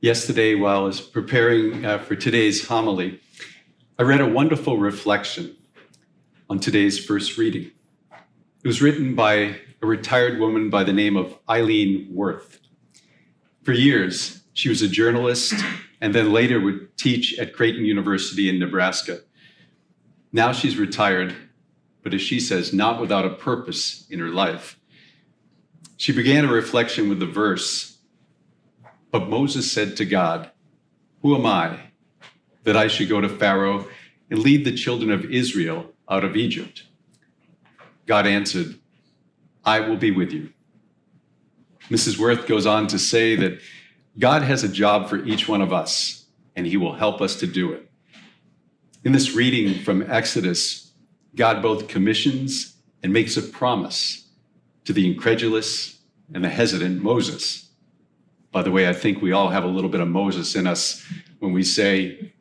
Yesterday, while I was preparing for today's homily, I read a wonderful reflection on today's first reading. It was written by a retired woman by the name of Eileen Worth. For years, she was a journalist and then later would teach at Creighton University in Nebraska. Now she's retired, but as she says, not without a purpose in her life. She began a reflection with the verse, "But Moses said to God, 'Who am I that I should go to Pharaoh and lead the children of Israel out of Egypt?' God answered, 'I will be with you.'" Mrs. Worth goes on to say that God has a job for each one of us, and he will help us to do it. In this reading from Exodus, God both commissions and makes a promise to the incredulous and the hesitant Moses. By the way, I think we all have a little bit of Moses in us when we say,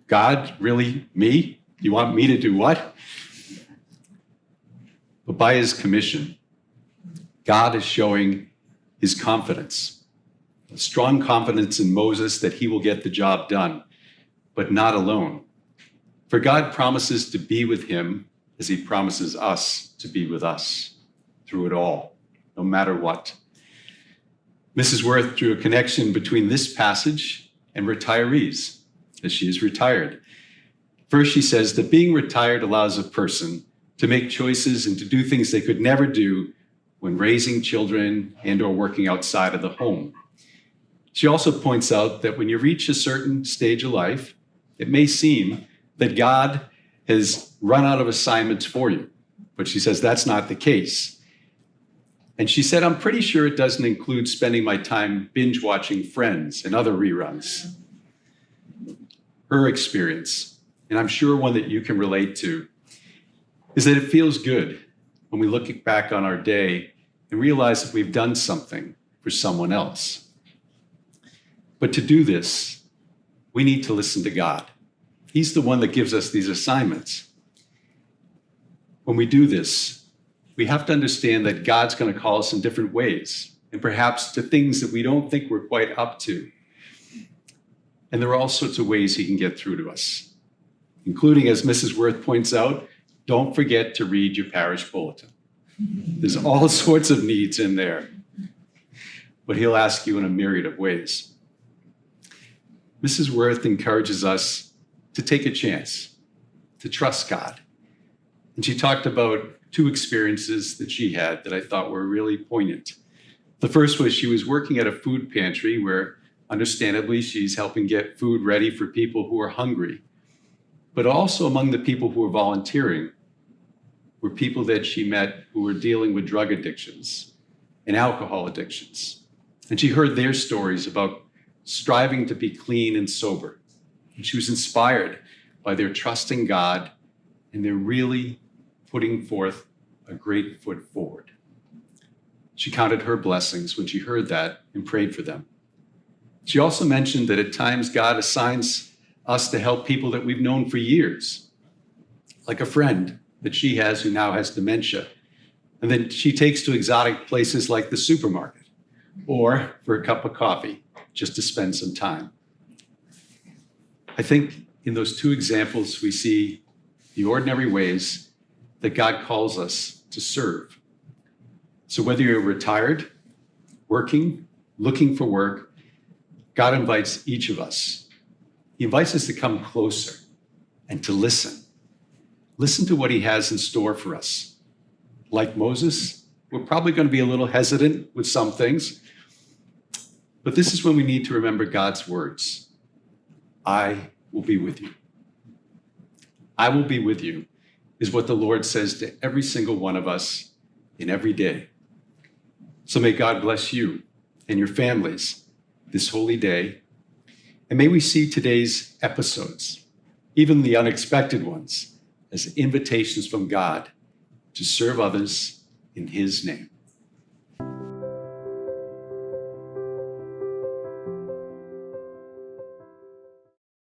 "God, really? Me? You want me to do what?" But by his commission, God is showing his confidence, a strong confidence in Moses that he will get the job done, but not alone. For God promises to be with him as he promises us to be with us through it all, no matter what. Mrs. Worth drew a connection between this passage and retirees, as she is retired. First, she says that being retired allows a person to make choices and to do things they could never do when raising children and or working outside of the home. She also points out that when you reach a certain stage of life, it may seem that God has run out of assignments for you, but she says that's not the case. And she said, "I'm pretty sure it doesn't include spending my time binge watching Friends and other reruns." Her experience, and I'm sure one that you can relate to, is that it feels good when we look back on our day and realize that we've done something for someone else. But to do this, we need to listen to God. He's the one that gives us these assignments. When we do this, we have to understand that God's going to call us in different ways, and perhaps to things that we don't think we're quite up to. And there are all sorts of ways he can get through to us, including, as Mrs. Worth points out, don't forget to read your parish bulletin. There's all sorts of needs in there, but he'll ask you in a myriad of ways. Mrs. Worth encourages us to take a chance, to trust God. And she talked about two experiences that she had that I thought were really poignant. The first was she was working at a food pantry where, understandably, she's helping get food ready for people who are hungry. But also among the people who were volunteering were people that she met who were dealing with drug addictions and alcohol addictions. And she heard their stories about striving to be clean and sober. And she was inspired by their trust in God and their really putting forth a great foot forward. She counted her blessings when she heard that and prayed for them. She also mentioned that at times God assigns us to help people that we've known for years, like a friend that she has who now has dementia. And then she takes to exotic places like the supermarket or for a cup of coffee just to spend some time. I think in those two examples, we see the ordinary ways that God calls us to serve. So whether you're retired, working, looking for work, God invites each of us. He invites us to come closer and to listen. Listen to what he has in store for us. Like Moses, we're probably going to be a little hesitant with some things, but this is when we need to remember God's words. I will be with you. I will be with you is what the Lord says to every single one of us in every day. So may God bless you and your families this holy day. And may we see today's episodes, even the unexpected ones, as invitations from God to serve others in his name.